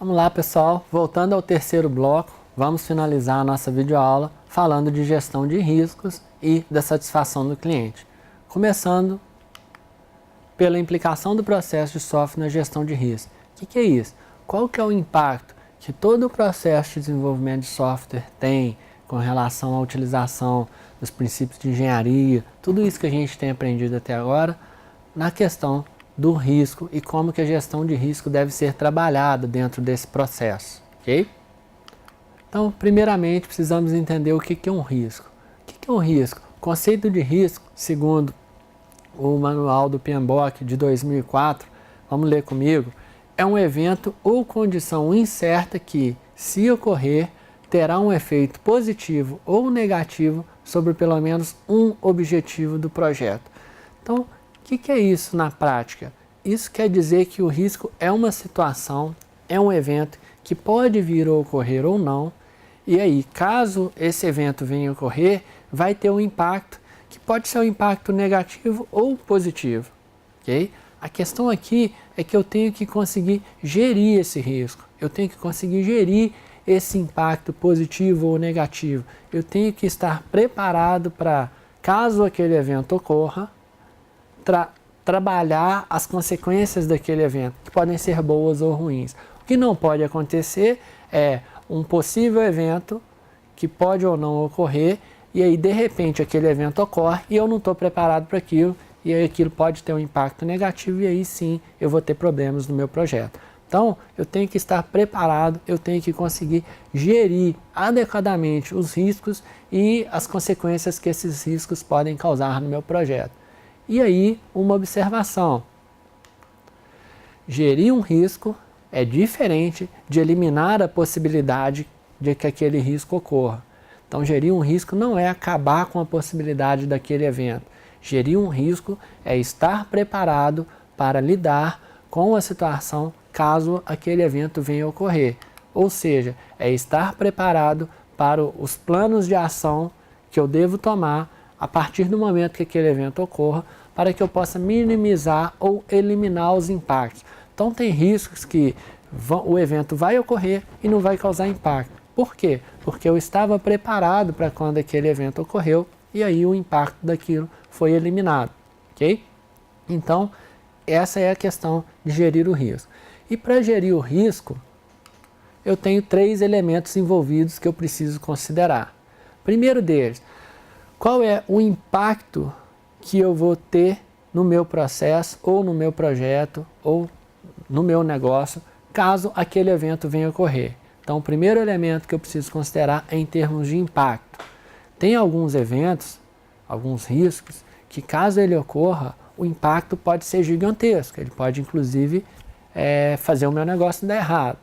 Vamos lá, pessoal, voltando ao terceiro bloco, vamos finalizar a nossa videoaula falando de gestão de riscos e da satisfação do cliente. Começando pela implicação do processo de software na gestão de risco. O que é isso? Qual que é o impacto que todo o processo de desenvolvimento de software tem com relação à utilização dos princípios de engenharia, tudo isso que a gente tem aprendido até agora, na questão do risco e como que a gestão de risco deve ser trabalhada dentro desse processo, ok? Então, primeiramente, precisamos entender o que é um risco. O que é um risco? O conceito de risco, segundo o manual do PMBOK de 2004, vamos ler comigo, é um evento ou condição incerta que, se ocorrer, terá um efeito positivo ou negativo sobre pelo menos um objetivo do projeto. Então, o que é isso na prática? Isso quer dizer que o risco é uma situação, é um evento que pode vir a ocorrer ou não, e aí, caso esse evento venha a ocorrer, vai ter um impacto que pode ser um impacto negativo ou positivo, ok? A questão aqui é que eu tenho que conseguir gerir esse risco, eu tenho que conseguir gerir esse impacto positivo ou negativo, eu tenho que estar preparado para, caso aquele evento ocorra, trabalhar as consequências daquele evento, que podem ser boas ou ruins. O que não pode acontecer é um possível evento que pode ou não ocorrer, e aí de repente aquele evento ocorre e eu não estou preparado para aquilo, e aí aquilo pode ter um impacto negativo, e aí sim eu vou ter problemas no meu projeto. Então eu tenho que estar preparado, eu tenho que conseguir gerir adequadamente os riscos e as consequências que esses riscos podem causar no meu projeto. E aí, uma observação: gerir um risco é diferente de eliminar a possibilidade de que aquele risco ocorra. Então, gerir um risco não é acabar com a possibilidade daquele evento. Gerir um risco é estar preparado para lidar com a situação caso aquele evento venha a ocorrer. Ou seja, é estar preparado para os planos de ação que eu devo tomar a partir do momento que aquele evento ocorra, para que eu possa minimizar ou eliminar os impactos. Então tem riscos que o evento vai ocorrer e não vai causar impacto. Por quê? Porque eu estava preparado para quando aquele evento ocorreu e aí o impacto daquilo foi eliminado, ok? Então essa é a questão de gerir o risco. E para gerir o risco, eu tenho 3 elementos envolvidos que eu preciso considerar. Primeiro deles, qual é o impacto que eu vou ter no meu processo, ou no meu projeto, ou no meu negócio, caso aquele evento venha a ocorrer. Então, o primeiro elemento que eu preciso considerar é em termos de impacto. Tem alguns eventos, alguns riscos, que caso ele ocorra, o impacto pode ser gigantesco. Ele pode, inclusive, fazer o meu negócio dar errado.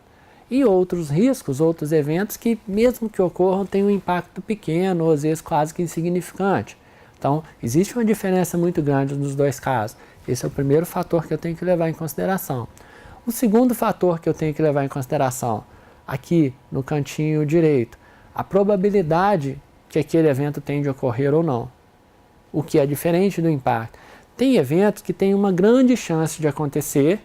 E outros riscos, outros eventos que, mesmo que ocorram, têm um impacto pequeno, ou às vezes quase que insignificante. Então, existe uma diferença muito grande nos dois casos. Esse é o primeiro fator que eu tenho que levar em consideração. O segundo fator que eu tenho que levar em consideração, aqui no cantinho direito, a probabilidade que aquele evento tem de ocorrer ou não, o que é diferente do impacto. Tem eventos que têm uma grande chance de acontecer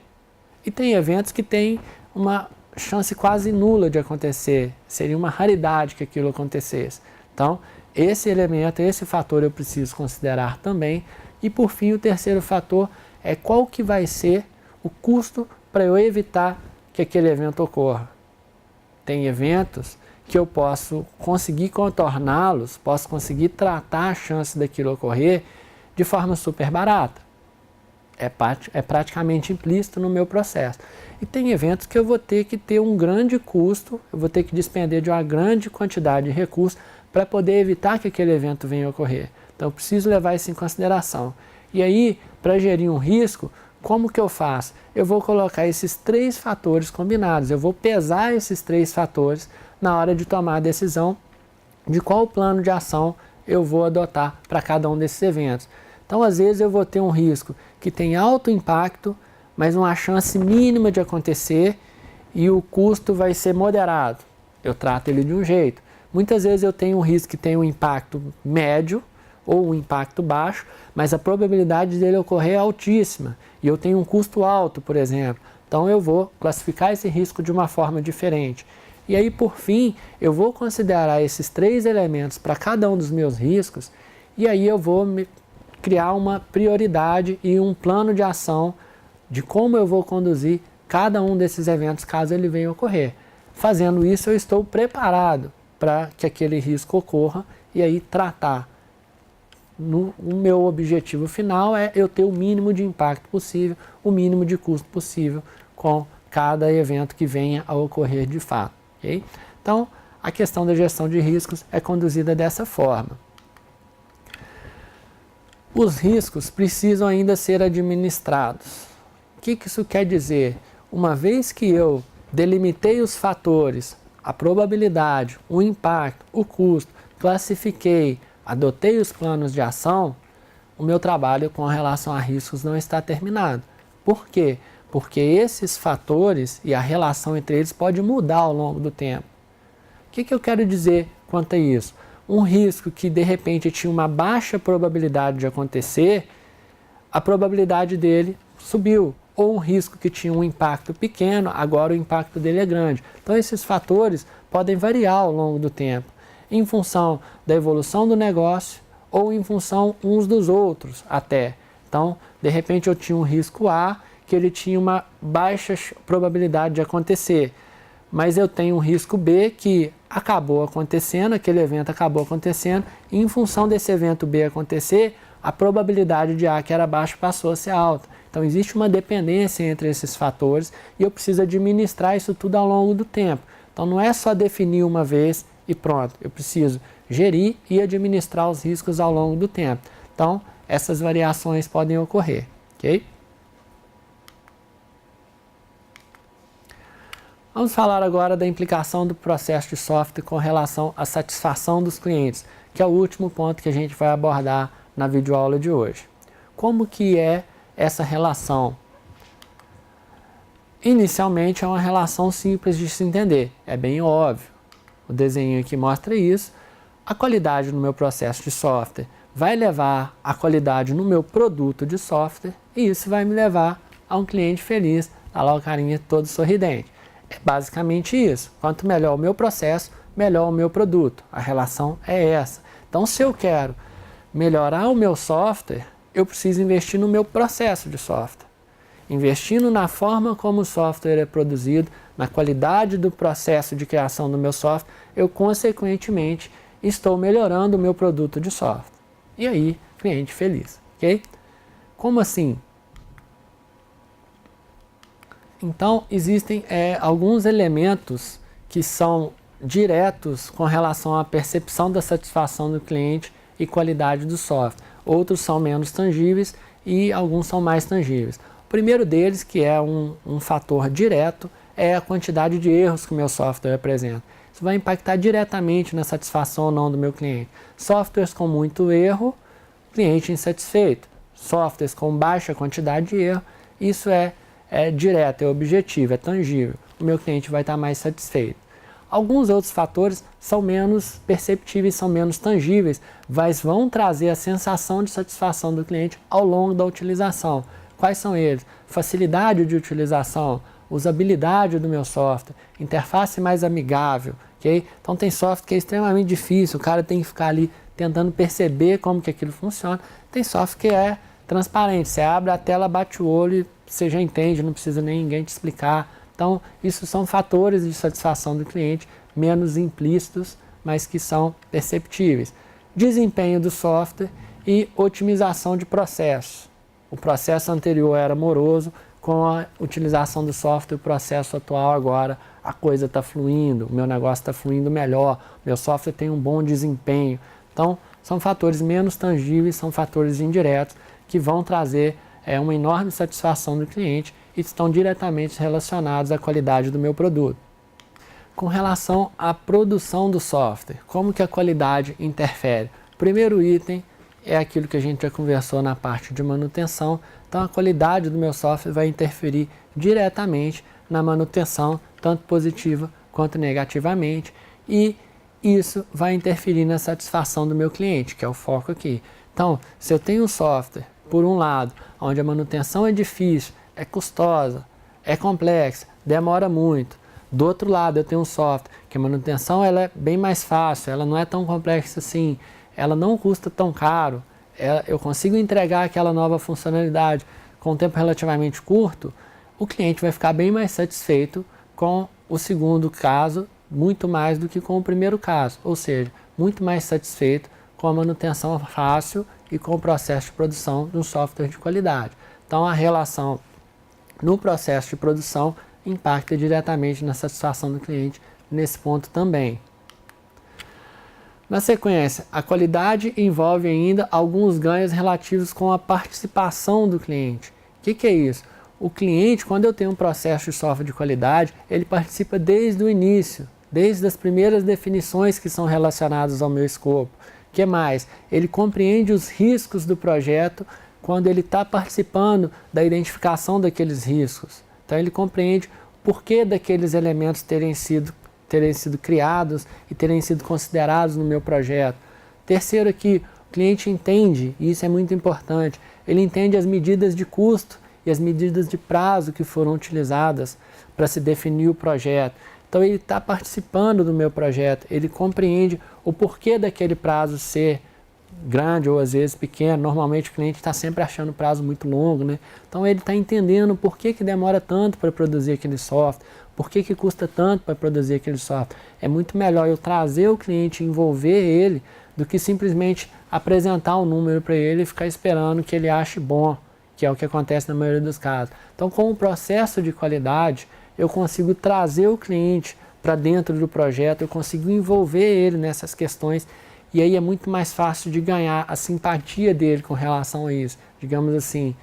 e tem eventos que têm uma chance quase nula de acontecer, seria uma raridade que aquilo acontecesse. Então, esse elemento, esse fator eu preciso considerar também. E por fim, o terceiro fator é qual que vai ser o custo para eu evitar que aquele evento ocorra. Tem eventos que eu posso conseguir contorná-los, posso conseguir tratar a chance daquilo ocorrer de forma super barata. É praticamente implícito no meu processo. E tem eventos que eu vou ter que ter um grande custo, eu vou ter que despender de uma grande quantidade de recursos para poder evitar que aquele evento venha a ocorrer. Então eu preciso levar isso em consideração. E aí, para gerir um risco, como que eu faço? Eu vou colocar esses 3 fatores combinados, eu vou pesar esses 3 fatores na hora de tomar a decisão de qual plano de ação eu vou adotar para cada um desses eventos. Então, às vezes eu vou ter um risco que tem alto impacto, mas uma chance mínima de acontecer e o custo vai ser moderado. Eu trato ele de um jeito. Muitas vezes eu tenho um risco que tem um impacto médio ou um impacto baixo, mas a probabilidade dele ocorrer é altíssima e eu tenho um custo alto, por exemplo. Então eu vou classificar esse risco de uma forma diferente. E aí, por fim, eu vou considerar esses 3 elementos para cada um dos meus riscos, e aí eu vou criar uma prioridade e um plano de ação de como eu vou conduzir cada um desses eventos caso ele venha ocorrer. Fazendo isso, eu estou preparado para que aquele risco ocorra e aí tratar. O meu objetivo final é eu ter o mínimo de impacto possível, o mínimo de custo possível com cada evento que venha a ocorrer de fato. Okay? Então, a questão da gestão de riscos é conduzida dessa forma. Os riscos precisam ainda ser administrados. O que isso quer dizer? Uma vez que eu delimitei os fatores, a probabilidade, o impacto, o custo, classifiquei, adotei os planos de ação, o meu trabalho com relação a riscos não está terminado. Por quê? Porque esses fatores e a relação entre eles pode mudar ao longo do tempo. O que eu quero dizer quanto a isso? Um risco que de repente tinha uma baixa probabilidade de acontecer, a probabilidade dele subiu. Ou um risco que tinha um impacto pequeno, agora o impacto dele é grande. Então esses fatores podem variar ao longo do tempo, em função da evolução do negócio ou em função uns dos outros até. Então, de repente eu tinha um risco A, que ele tinha uma baixa probabilidade de acontecer, mas eu tenho um risco B que acabou acontecendo, aquele evento acabou acontecendo, e em função desse evento B acontecer, a probabilidade de A, que era baixa, passou a ser alta. Então existe uma dependência entre esses fatores e eu preciso administrar isso tudo ao longo do tempo. Então não é só definir uma vez e pronto, eu preciso gerir e administrar os riscos ao longo do tempo. Então essas variações podem ocorrer, ok? Vamos falar agora da implicação do processo de software com relação à satisfação dos clientes, que é o último ponto que a gente vai abordar na videoaula de hoje. Como que é essa relação? Inicialmente é uma relação simples de se entender, é bem óbvio. O desenho aqui mostra isso. A qualidade no meu processo de software vai levar a qualidade no meu produto de software e isso vai me levar a um cliente feliz, tá lá o carinha todo sorridente. É basicamente isso. Quanto melhor o meu processo, melhor o meu produto. A relação é essa. Então, se eu quero melhorar o meu software, eu preciso investir no meu processo de software. Investindo na forma como o software é produzido, na qualidade do processo de criação do meu software, eu, consequentemente, estou melhorando o meu produto de software. E aí, cliente feliz, ok? Como assim? Então, existem alguns elementos que são diretos com relação à percepção da satisfação do cliente e qualidade do software. Outros são menos tangíveis e alguns são mais tangíveis. O primeiro deles, que é um fator direto, é a quantidade de erros que o meu software apresenta. Isso vai impactar diretamente na satisfação ou não do meu cliente. Softwares com muito erro, cliente insatisfeito. Softwares com baixa quantidade de erro, isso é direto, é objetivo, é tangível. O meu cliente vai estar mais satisfeito. Alguns outros fatores são menos perceptíveis, são menos tangíveis, mas vão trazer a sensação de satisfação do cliente ao longo da utilização. Quais são eles? Facilidade de utilização, usabilidade do meu software, interface mais amigável, ok? Então tem software que é extremamente difícil, o cara tem que ficar ali tentando perceber como que aquilo funciona. Tem software que é transparente, você abre a tela, bate o olho e você já entende, não precisa nem ninguém te explicar. Então, isso são fatores de satisfação do cliente menos implícitos, mas que são perceptíveis. Desempenho do software e otimização de processos. O processo anterior era moroso, com a utilização do software, o processo atual agora, a coisa está fluindo, o meu negócio está fluindo melhor, meu software tem um bom desempenho. Então, são fatores menos tangíveis, são fatores indiretos que vão trazer uma enorme satisfação do cliente e estão diretamente relacionados à qualidade do meu produto. Com relação à produção do software, como que a qualidade interfere? O primeiro item é aquilo que a gente já conversou na parte de manutenção. Então a qualidade do meu software vai interferir diretamente na manutenção, tanto positiva quanto negativamente, e isso vai interferir na satisfação do meu cliente, que é o foco aqui. Então, se eu tenho um software, por um lado, onde a manutenção é difícil, é custosa, é complexa, demora muito. Do outro lado, eu tenho um software que a manutenção ela é bem mais fácil, ela não é tão complexa assim, ela não custa tão caro, eu consigo entregar aquela nova funcionalidade com um tempo relativamente curto, o cliente vai ficar bem mais satisfeito com o segundo caso, muito mais do que com o primeiro caso, ou seja, muito mais satisfeito com a manutenção fácil e com o processo de produção de um software de qualidade. Então, a relação no processo de produção impacta diretamente na satisfação do cliente nesse ponto também. Na sequência, a qualidade envolve ainda alguns ganhos relativos com a participação do cliente. O que é isso? O cliente, quando eu tenho um processo de software de qualidade, ele participa desde o início, desde as primeiras definições que são relacionadas ao meu escopo. O que mais? Ele compreende os riscos do projeto quando ele está participando da identificação daqueles riscos. Então ele compreende o porquê daqueles elementos terem sido criados e terem sido considerados no meu projeto. Terceiro aqui, o cliente entende, e isso é muito importante, ele entende as medidas de custo e as medidas de prazo que foram utilizadas para se definir o projeto. Então ele está participando do meu projeto, ele compreende o porquê daquele prazo ser grande ou às vezes pequeno. Normalmente o cliente está sempre achando o prazo muito longo, né? Então ele está entendendo por que demora tanto para produzir aquele software, por que custa tanto para produzir aquele software. É muito melhor eu trazer o cliente, envolver ele, do que simplesmente apresentar um número para ele e ficar esperando que ele ache bom, que é o que acontece na maioria dos casos. Então, com o processo de qualidade, eu consigo trazer o cliente para dentro do projeto, eu consigo envolver ele nessas questões, e aí é muito mais fácil de ganhar a simpatia dele com relação a isso. Digamos assim,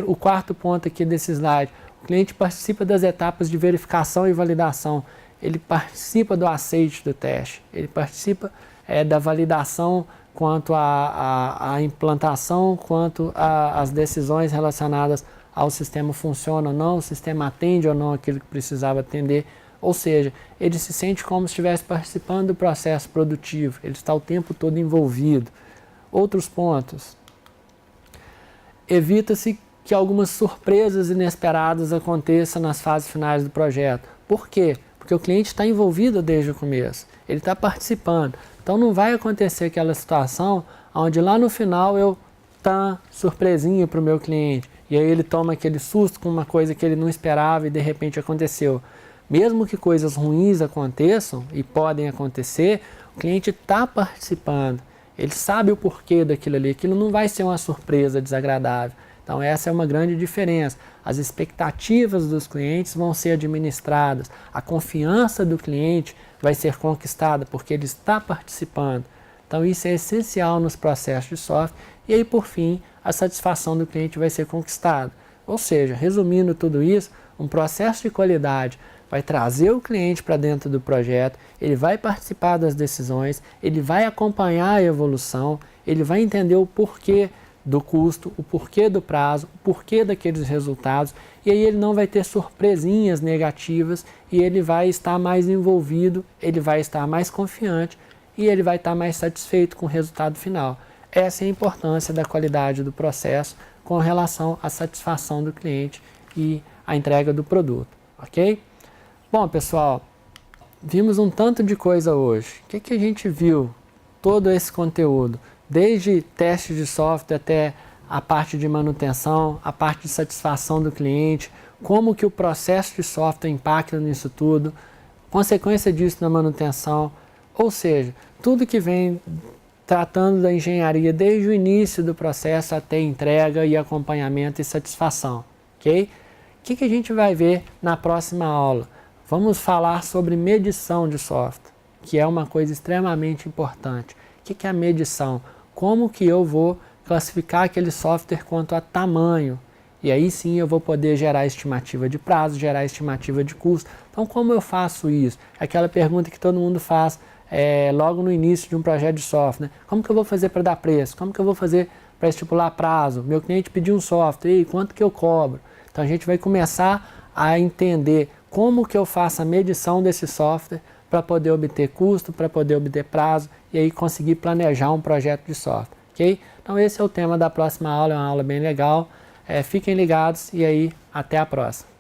o quarto ponto aqui desse slide, o cliente participa das etapas de verificação e validação, ele participa do aceite do teste, ele participa da validação quanto à implantação, quanto às decisões relacionadas ao sistema funciona ou não, o sistema atende ou não aquilo que precisava atender. Ou seja, ele se sente como se estivesse participando do processo produtivo, ele está o tempo todo envolvido. Outros pontos. Evita-se que algumas surpresas inesperadas aconteçam nas fases finais do projeto. Por quê? Porque o cliente está envolvido desde o começo, ele está participando. Então não vai acontecer aquela situação onde lá no final eu tá surpresinha para o meu cliente, e aí ele toma aquele susto com uma coisa que ele não esperava e de repente aconteceu. Mesmo que coisas ruins aconteçam, e podem acontecer, o cliente está participando, ele sabe o porquê daquilo ali, aquilo não vai ser uma surpresa desagradável. Então essa é uma grande diferença. As expectativas dos clientes vão ser administradas, a confiança do cliente vai ser conquistada porque ele está participando. Então isso é essencial nos processos de software, e aí por fim a satisfação do cliente vai ser conquistada. Ou seja, resumindo tudo isso, um processo de qualidade vai trazer o cliente para dentro do projeto, ele vai participar das decisões, ele vai acompanhar a evolução, ele vai entender o porquê do custo, o porquê do prazo, o porquê daqueles resultados, e aí ele não vai ter surpresinhas negativas e ele vai estar mais envolvido, ele vai estar mais confiante e ele vai estar mais satisfeito com o resultado final. Essa é a importância da qualidade do processo com relação à satisfação do cliente e à entrega do produto, ok? Bom, pessoal, vimos um tanto de coisa hoje. O que a gente viu? Todo esse conteúdo, desde testes de software até a parte de manutenção, a parte de satisfação do cliente, como que o processo de software impacta nisso tudo, consequência disso na manutenção, ou seja, tudo que vem tratando da engenharia desde o início do processo até entrega e acompanhamento e satisfação, ok? O que a gente vai ver na próxima aula? Vamos falar sobre medição de software, que é uma coisa extremamente importante. O que é a medição? Como que eu vou classificar aquele software quanto a tamanho? E aí sim eu vou poder gerar estimativa de prazo, gerar estimativa de custo. Então como eu faço isso? É aquela pergunta que todo mundo faz logo no início de um projeto de software, né? Como que eu vou fazer para dar preço? Como que eu vou fazer para estipular prazo? Meu cliente pediu um software, e quanto que eu cobro? Então a gente vai começar a entender como que eu faço a medição desse software para poder obter custo, para poder obter prazo e aí conseguir planejar um projeto de software, ok? Então esse é o tema da próxima aula, é uma aula bem legal. Fiquem ligados e aí até a próxima.